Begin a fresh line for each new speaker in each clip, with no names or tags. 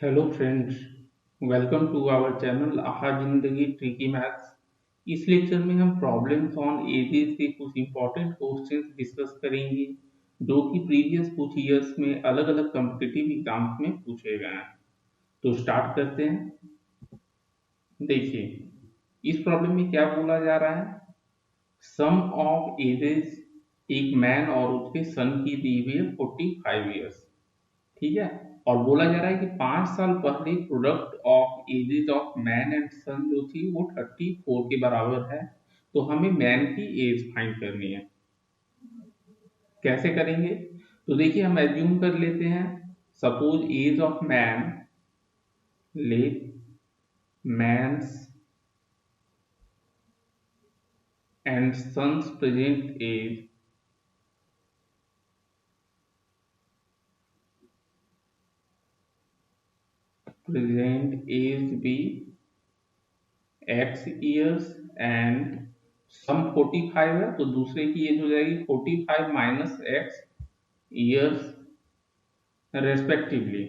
Hello friends, welcome to our channel Aha Zindagi tricky maths. इस lecture में हम प्रॉब्लम्स ऑन एजेस के कुछ इंपॉर्टेंट क्वेश्चंस डिस्कस करेंगे जो कि प्रीवियस कुछ ईयर्स में अलग अलग कॉम्पिटिटिव एग्जाम्स में पूछे गए हैं। तो स्टार्ट करते हैं। देखिए, इस प्रॉब्लम में क्या बोला जा रहा है। सम ऑफ एजेस, एक मैन और उसके सन की दी हुई है 45 ईयर्स। ठीक है। और बोला जा रहा है कि 5 साल पहले product of ages of man and son जो थी वो 34 के बराबर है। तो हमें मैन की एज फाइंड करनी है। कैसे करेंगे? तो देखिए, हम एज्यूम कर लेते हैं। Suppose age of man, let man's and son's present age be x years and sum 45 है तो दूसरे की एज हो जाएगी 45 माइनस एक्स ईयर्स रेस्पेक्टिवली।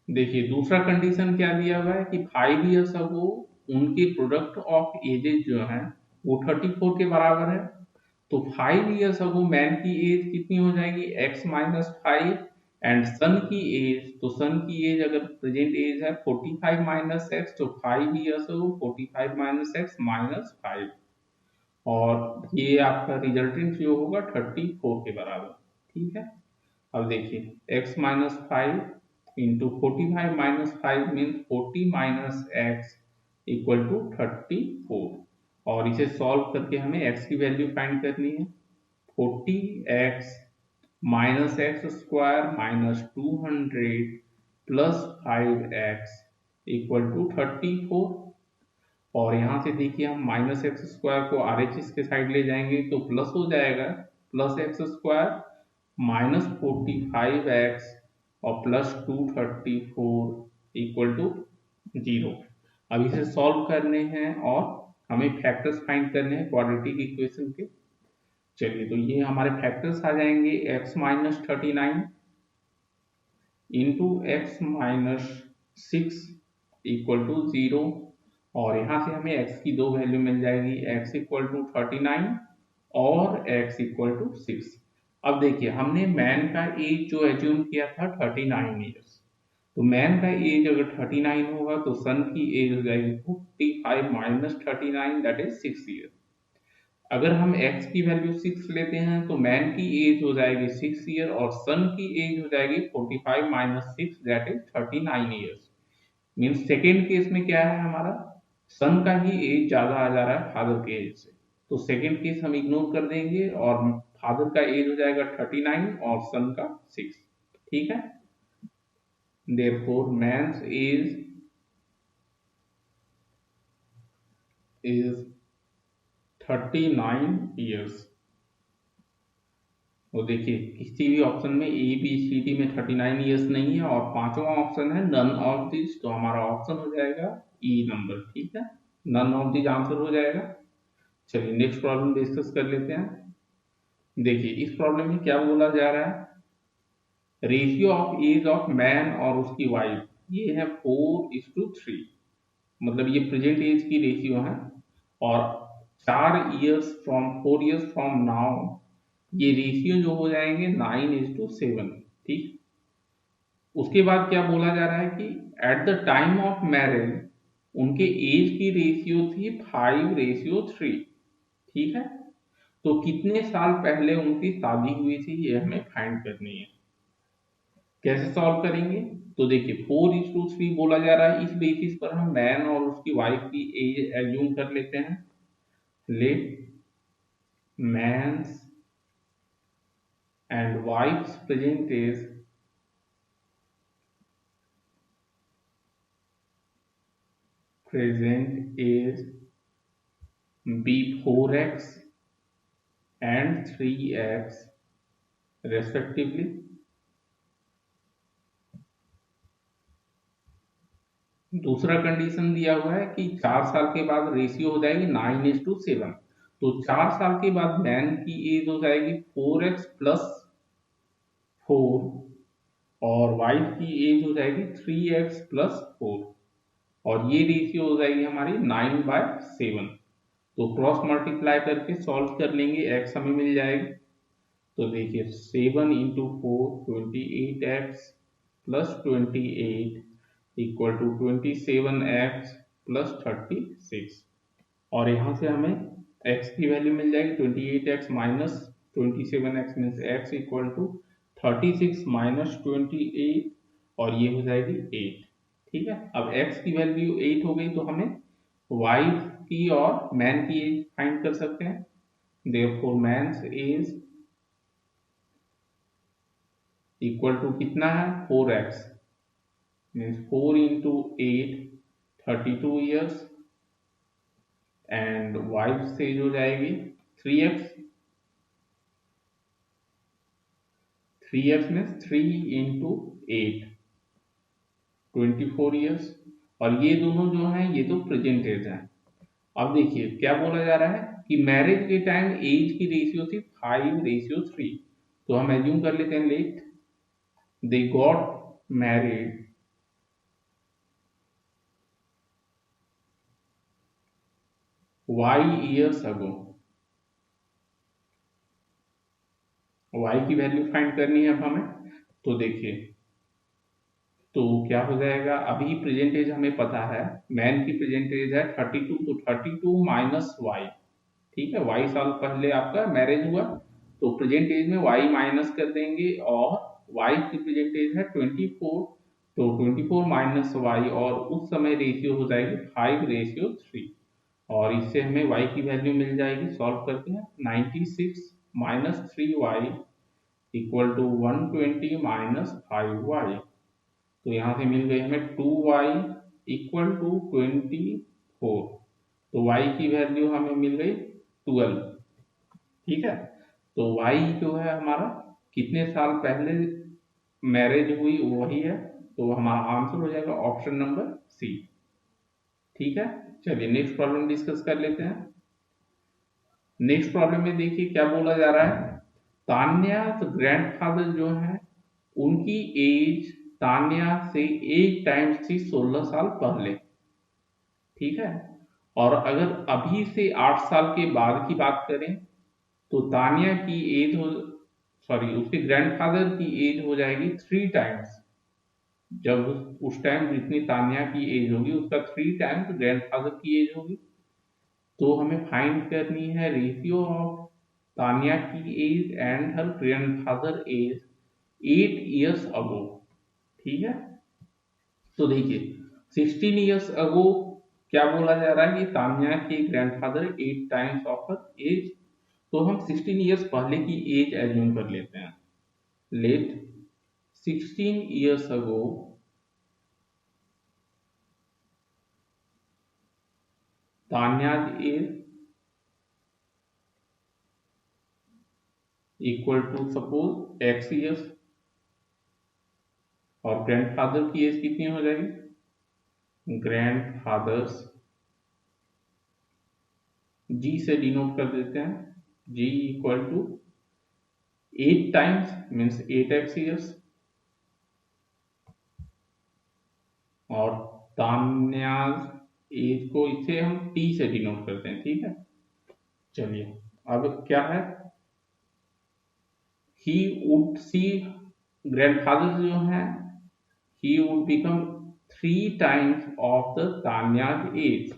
देखिए, दूसरा कंडीशन क्या दिया हुआ है कि 5 ईयर्स अगो उनके प्रोडक्ट ऑफ एजेस जो है वो 34 के बराबर है। तो 5 ईयर्स अगो मैन की एज कितनी हो जाएगी, x-5। एंड सन की एज, तो सन की एज अगर प्रेजेंट एज है 45 माइनस एक्स, तो 5 years ago 45 minus x minus 5। और ये आपका रिजल्टेंट जो होगा 34 के बराबर। ठीक है। अब देखिए, x minus 5 into 45 minus 5 means 40 minus x equal to 34। और इसे सॉल्व करके हमें x की वैल्यू फाइंड करनी है। 40x minus x square minus 200 plus 5x equal to 34। और यहाँ से देखिए, हम माइनस एक्स स्क्वायर को RHS के साइड ले जाएंगे तो प्लस हो जाएगा, plus x square minus 45x और प्लस 234 इक्वल टू 0। अब इसे सॉल्व करने हैं और हमें फैक्टर्स फाइंड करने हैं क्वाड्रेटिक इक्वेशन के। चलिए, तो ये हमारे फैक्टर्स आ जाएंगे x minus 39 into x minus 6 equal to 0। और यहाँ से हमें x की दो वैल्यू मिल जाएगी, x इक्वल टू 39 और x इक्वल टू 6। अब देखिए, हमने मैन का एज जो एज्यूम किया था 39 ईयर्स। तो मैन का एज अगर 39 होगा तो सन की एज हो जाएगी 45 माइनस 39 दैट इज 6 ईयर। अगर हम x की वैल्यू 6 लेते हैं तो मैन की एज हो जाएगी 6 ईयर और सन की एज हो जाएगी 45 minus 6 that is 39 years. Means second case में क्या है, हमारा सन का ही एज ज्यादा आ जा रहा है फादर के एज से। तो सेकेंड केस हम इग्नोर कर देंगे और फादर का एज हो जाएगा 39 और सन का 6। ठीक है। Therefore man's age is 39 years. तो देखिए, किसी भी ऑप्शन में ए बी सी डी में 39 ईयर्स नहीं है और पांचवा ऑप्शन है नन ऑफ दिस, तो हमारा ऑप्शन हो जाएगा ई नंबर। ठीक है, नन ऑफ दिस आंसर हो जाएगा। चलिए, नेक्स्ट प्रॉब्लम डिस्कस कर लेते हैं। देखिए, इस प्रॉब्लम में क्या बोला जा रहा है, ratio of age of man और उसकी वाइफ ये है 4:3। मतलब ये प्रेजेंट एज की रेशियो है। और 4 ईयर्स फ्रॉम नाउ ये रेशियो जो हो जाएंगे 9:7। ठीक। उसके बाद क्या बोला जा रहा है कि at the time of marriage उनके एज की रेशियो थी 5:3। ठीक है। तो कितने साल पहले उनकी शादी हुई थी ये हमें फाइंड करनी है। कैसे सॉल्व करेंगे? तो देखिए, 4:3 बोला जा रहा है, इस बेसिस पर हम मैन और उसकी वाइफ की एज एज्यूम कर लेते हैं। Let man's and wife's present age be 4x and 3x respectively। दूसरा कंडीशन दिया हुआ है कि 4 साल के बाद रेशियो हो जाएगी 9:7। तो 4 साल के बाद मैन की एज हो जाएगी 4x प्लस 4 और वाइफ की एज हो जाएगी 3x+4 और ये रेशियो हो जाएगी हमारी 9/7। तो क्रॉस मल्टीप्लाई करके सॉल्व कर लेंगे, x हमें मिल जाएगी। तो देखिए 7 × 4 28x+28 = 27x+36 और यहाँ से हमें x की वैल्यू मिल जाएगी 28x minus 27x means x = 36 minus 28 और ये हो जाएगी 8। ठीक है, अब x की वैल्यू 8 हो गई तो हमें वाइफ की और मैन की एज फाइंड कर सकते हैं। Therefore man's age equal to कितना है 4x means 4 × 8 32 years and wife से एज हो जाएगी 3x मीन्स 3 × 8 24 ईयर्स और ये दोनों जो हैं ये तो प्रेजेंट एज हैं। अब देखिए क्या बोला जा रहा है कि मैरिज के टाइम एज की रेशियो थी 5:3। तो हम एज्यूम कर लेते हैं let they got married y years ago। y की वैल्यू फाइंड करनी है अब हमें। तो देखिए तो क्या हो जाएगा, अभी प्रेजेंट एज हमें पता है, मैन की प्रेजेंट एज है 32 तो 32 माइनस y। ठीक है, y साल पहले आपका मैरिज हुआ तो प्रेजेंट एज में y माइनस कर देंगे और वाइफ की प्रेजेंट एज है 24 तो 24 माइनस y और उस समय रेशियो हो जाएगी 5:3 और इससे हमें y की वैल्यू मिल जाएगी सॉल्व करते हैं 96 minus 3y equal to 120 minus 5y। तो यहाँ से मिल गई हमें 2y इक्वल टू 24। तो y की वैल्यू हमें मिल गई 12। ठीक है, तो y जो है हमारा कितने साल पहले मैरिज हुई वही है, तो हमारा आंसर हो जाएगा ऑप्शन नंबर सी। ठीक है, चलिए नेक्स्ट प्रॉब्लम डिस्कस कर लेते हैं। नेक्स्ट प्रॉब्लम में देखिए क्या बोला जा रहा है, तान्या ग्रैंडफादर जो है उनकी एज तान्या से 8 टाइम्स थी 16 साल पहले। ठीक है, और अगर अभी से 8 साल के बाद की बात करें तो तान्या की एज हो सॉरी उसके ग्रैंडफादर की एज हो जाएगी 3 टाइम्स। जब उस टाइम जितनी तान्या की एज होगी उसका 3 टाइम्स ग्रैंडफादर की एज होगी। तो हमें फाइंड करनी है रेशियो ऑफ तान्या की age and her grandfather age 8 years ago. ठीक है, तो देखिए 16 इयर्स अगो क्या बोला जा रहा है कि तान्या के grandfather 8 times of her age. तो हम 16 इयर्स पहले की एज एज्यूम कर लेते हैं। Let 16 years ago Tanya's age equal to suppose x years और ग्रैंडफादर की एज कितनी हो जाएगी, ग्रैंडफादर्स g से डिनोट कर देते हैं, g equal to 8 times means 8x years और तान्याज एज को इसे हम t से डिनोट करते हैं। ठीक है, चलिए अब क्या है, ही वुड सी ग्रैंडफादर जो है he would become 3 times of the तान्याज as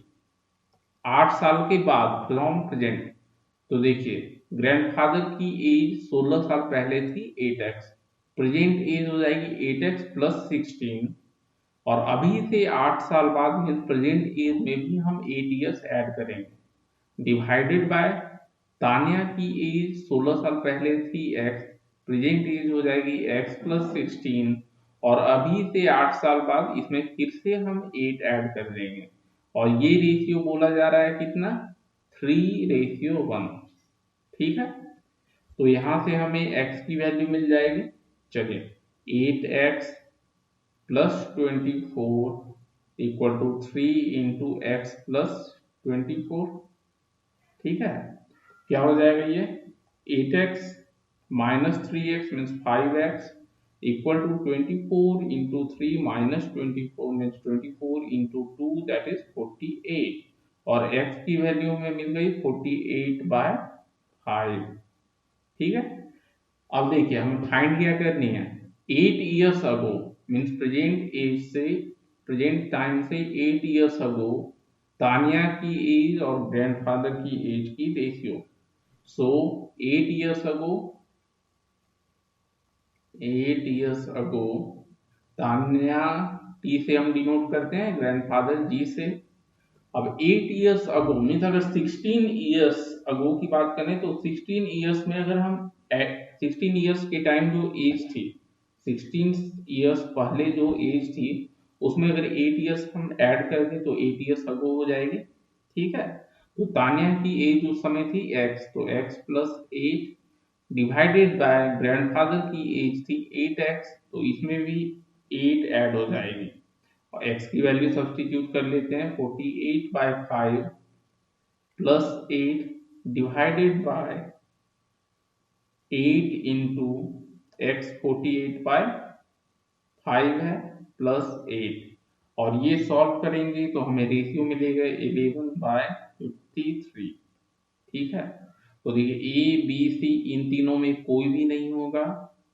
8 साल के बाद फ्रॉम प्रेजेंट। तो देखिए ग्रैंडफादर की एज 16 साल पहले थी 8x, प्रेजेंट एज हो जाएगी 8x प्लस 16 और अभी से 8 साल बाद में प्रेजेंट एज में भी हम 8 इयर्स ऐड करेंगे डिवाइडेड बाय तान्या की एज 16 साल पहले थी x, प्रेजेंट एज हो जाएगी x प्लस 16 और अभी से 8 साल बाद इसमें फिर से हम 8 ऐड कर देंगे और ये रेशियो बोला जा रहा है कितना 3:1। ठीक है, तो यहां से हमें x की वैल्यू मिल जाएगी, चलिए 8x plus 24 equal to 3 × x plus 24। ठीक है, क्या हो जाएगा ये 8x minus 3x means 5x equal to 24 into 3 minus 24 means 24 into 2 that is 48 और x की वैल्यू में मिल गई 48/5। ठीक है। अब देखिए हमें फाइंड क्या करनी है। 8 years अगो मीन्स प्रेजेंट टाइम से 8 years अगो तानिया की एज और ग्रैंडफादर की एज की रेशियो। सो 8 years अगो 8 years अगो तान्या टी से हम डिनोट करते हैं, ग्रैंडफादर जी से। अब 8 years अगो मीन्स अगर 16 years अगो की बात करें तो 16 years में अगर हम 16 years के टाइम जो एज थी, 16 years पहले जो एज थी उसमें अगर 8 years हम ऐड कर दें तो 8 years अगो हो जाएगी। ठीक है। तो तान्या की एज उस समय थी x, तो x plus 8 divided by grandfather की एज थी 8x, तो इसमें भी 8 ऐड हो जाएगी और x की वैल्यू सब्सटीट्यूट कर लेते हैं। 48/5 plus 8 divided by 8 into x 48/5 है प्लस 8 और ये सॉल्व करेंगे तो हमें रेशियो मिलेगा 11/53। ठीक है। तो देखिए ए बी सी इन तीनों में कोई भी नहीं होगा,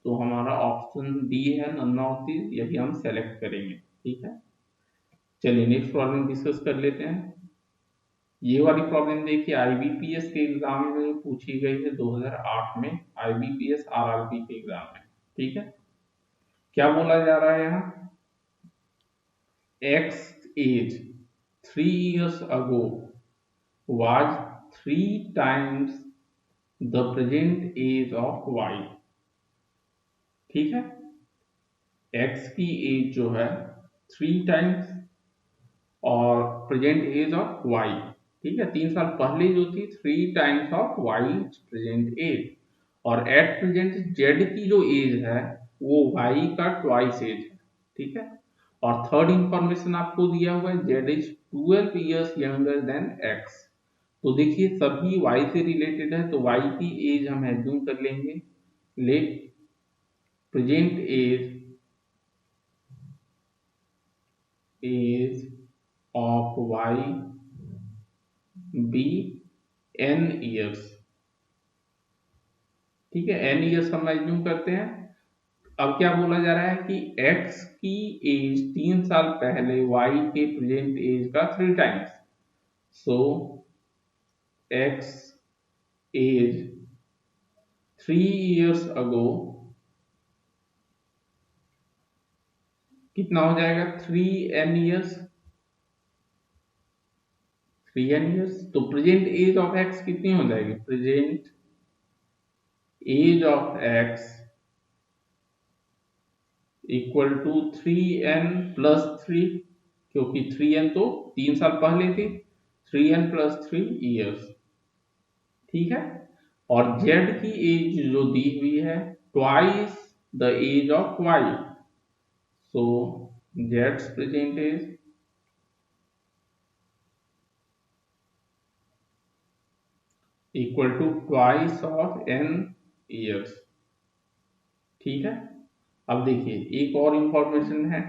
तो हमारा ऑप्शन डी है नन ऑफ दिस, यही हम सेलेक्ट करेंगे। ठीक है। चलिए नेक्स्ट प्रॉब्लम डिस्कस कर लेते हैं। ये वाली प्रॉब्लम देखिए आईबीपीएस के एग्जाम में पूछी गई है 2008 में, आईबीपीएस आरआरबी के एग्जाम में। ठीक है। क्या बोला जा रहा है यहाँ, x age 3 years ago was 3 times the present age of y. ठीक है। एक्स की एज जो है 3 times और प्रेजेंट एज ऑफ वाई। ठीक है। 3 साल पहले जो थी 3 times of y present age और एट प्रेजेंट जेड की जो एज है वो वाई का ट्वाइस एज है। ठीक है। और थर्ड इंफॉर्मेशन आपको दिया हुआ है Z is 12 years younger than x. तो देखिए सभी वाई से रिलेटेड है तो वाई की एज हम एज्यूम कर लेंगे। Let present age of y be n years। ठीक है। n years हम एज्यूम करते हैं। अब क्या बोला जा रहा है कि x की एज 3 साल पहले y के प्रेजेंट एज का 3 times। So x age 3 years ago कितना हो जाएगा 3n years। 3n years तो प्रेजेंट एज ऑफ x कितनी हो जाएगी, present age of x equal to 3n+3, क्योंकि 3n तो 3 साल पहले थी, 3n+3 years। ठीक है। और z की एज जो दी हुई है twice the age of y, so z's present age equal to twice of n years। ठीक है। अब देखिए एक और इंफॉर्मेशन है,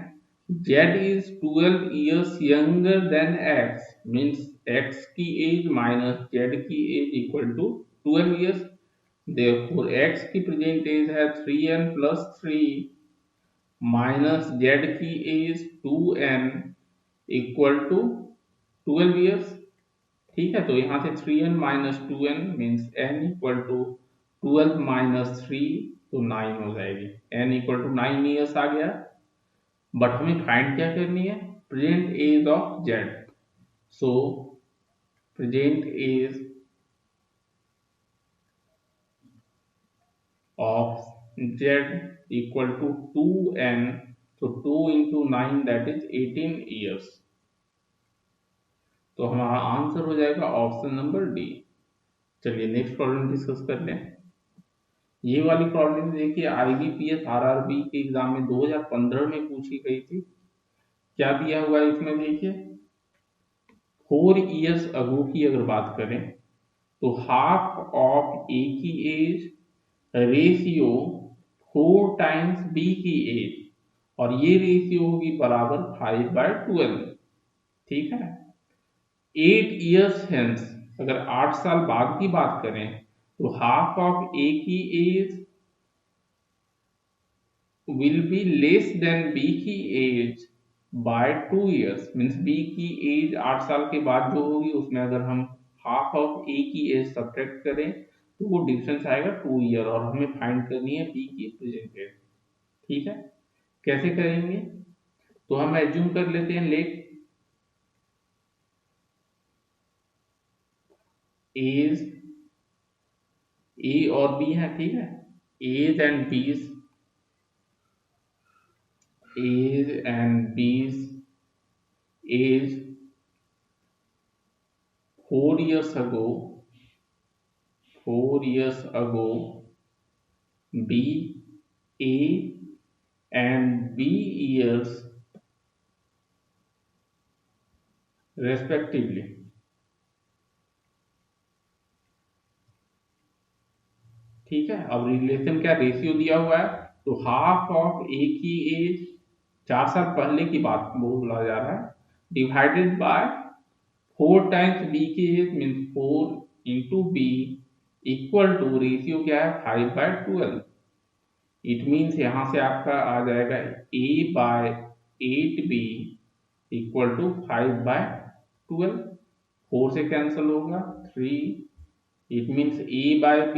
z is 12 years younger than x means x की एज माइनस z की age equal to 12 years। therefore x की प्रेजेंट एज है 3n+3 माइनस z की age 2n equal to 12 years। ठीक है। तो यहाँ से 3n minus 2n means n equal to 12 minus 3 तो 9 हो जाएगी, n इक्वल टू 9 years आ गया। बट हमें फाइंड क्या करनी है, present age of z। So present age of z equal to 2n, तो 2 इंटू 9 दैट इज 18 years। तो हमारा आंसर हो जाएगा ऑप्शन नंबर डी। चलिए नेक्स्ट प्रॉब्लम डिस्कस कर लें। ये वाली प्रॉब्लम देखिए आईबीपीएस आरआरबी के एग्जाम में 2015 में पूछी गई थी। क्या दिया हुआ है इसमें देखिए, 4 years अगो की अगर बात करें तो हाफ ऑफ ए की एज रेशियो 4 टाइम्स बी की एज, और ये रेशियो होगी बराबर 5/12। ठीक है। 8 ईयर्स हेंस, अगर 8 साल बाद की बात करें, तो हाफ ऑफ ए की age will be less than B की age by 2 years. Means B की एज 8 साल के बाद जो होगी, उसमें अगर हम हाफ ऑफ ए की एज सब्ट्रैक्ट करें तो वो डिफरेंस आएगा 2 ईयर, और हमें फाइंड करनी है बी की प्रेजेंट एज। ठीक है। कैसे करेंगे? तो हम एज्यूम कर लेते हैं, लेट एज ए और बी है। ठीक है। एज एंड बीज, as 4 years ago, 4 years ago, B, A and B years respectively। ठीक है। अब रिलेशन क्या, रेशियो दिया हुआ है, तो हाफ ऑफ ए की एज 4 साल पहले की बात बोला जा रहा है, डिवाइडेड बाय 4 टाइम्स बी की age, means 4 into B, equal to ratio क्या है, 5/12। इट मीन्स यहां से आपका आ जाएगा A/8B इक्वल टू 5/12। 4 से कैंसिल होगा, 3। It means A/B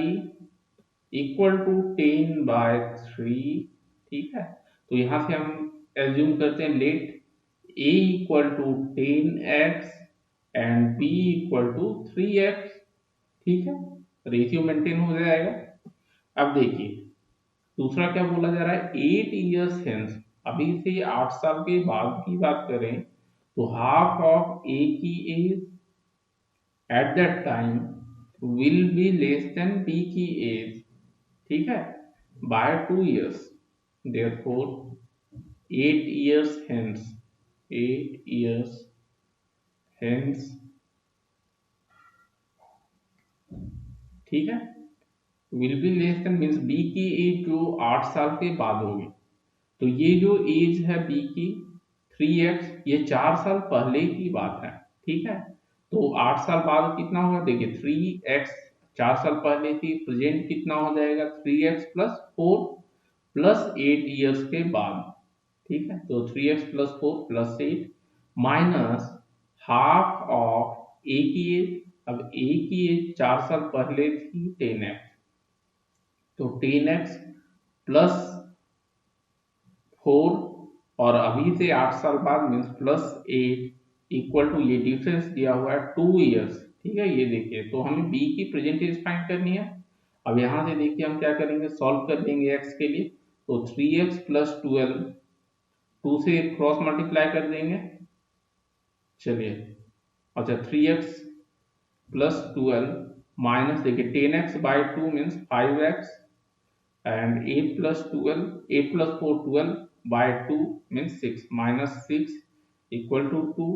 equal to 10/3। ठीक है। तो यहां से हम एज्यूम करते हैं, let A equal to 10x and B equal to 3x। ठीक है। रेशियो मेंटेन हो जाएगा। अब देखिए, दूसरा क्या बोला जा रहा है, 8 ईयर्स हेंस, अभी से 8 साल के बाद की बात करें, तो हाफ ऑफ ए की age at that time will be less than B की एज। ठीक है, by 2 years. Therefore 8 years hence, 8 years hence, ठीक है, will be less than means B की एज जो 8 साल के बाद होगी, तो ये जो एज है बी की 3x, ये 4 साल पहले की बात है। ठीक है। तो 8 साल बाद कितना होगा, देखिए 3x 4 साल पहले थी, प्रेजेंट कितना हो जाएगा, 3x प्लस 4 प्लस 8 ईयर्स के बाद। ठीक है। तो 3x plus 4 plus 8 minus half of A की एज। अब ए की एज 4 साल पहले थी 10x, तो 10x प्लस 4, और अभी से 8 साल बाद मीन्स प्लस 8 इक्वल टू, ये डिफरेंस दिया हुआ है 2 ईयर्स। ठीक है। ये देखिए, तो हमें बी की प्रेजेंट एज फाइंड करनी है। अब यहाँ से देखिए हम क्या करेंगे, सॉल्व कर देंगे एक्स के लिए, तो 3x प्लस 12, 2 से क्रॉस मल्टीप्लाई कर देंगे। चलिए, अच्छा 3x प्लस 12 माइनस, देखिए 10x by 2 means 5x, and 8 plus 12, 8 plus 4 12 by 2 means 6, minus 6 equal to 2,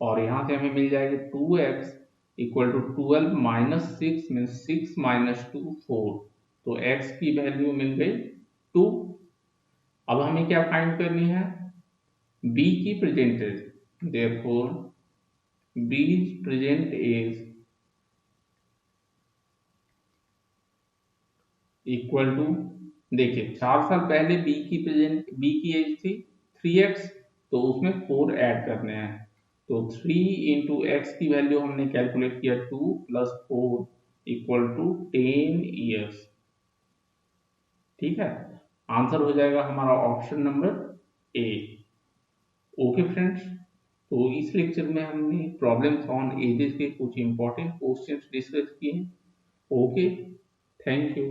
और यहाँ से हमें मिल जाएगी 2x equal to 12 minus 6 means 6 minus 2 4। तो x की वैल्यू मिल गई 2। अब हमें क्या फाइंड करनी है, b की present age. Therefore b present age equal to, देखिए 4 साल पहले बी की एज थी 3x, तो उसमें 4 ऐड करने हैं, तो 3 इंटू एक्स की वैल्यू हमने कैलकुलेट किया 2 प्लस 4 इक्वल टू 10 ईयर्स। ठीक है। आंसर हो जाएगा हमारा option number A. Okay friends, तो इस लेक्चर में हमने प्रॉब्लम्स ऑन एजेस के कुछ इंपॉर्टेंट क्वेश्चंस डिस्कस किए। Okay, thank you.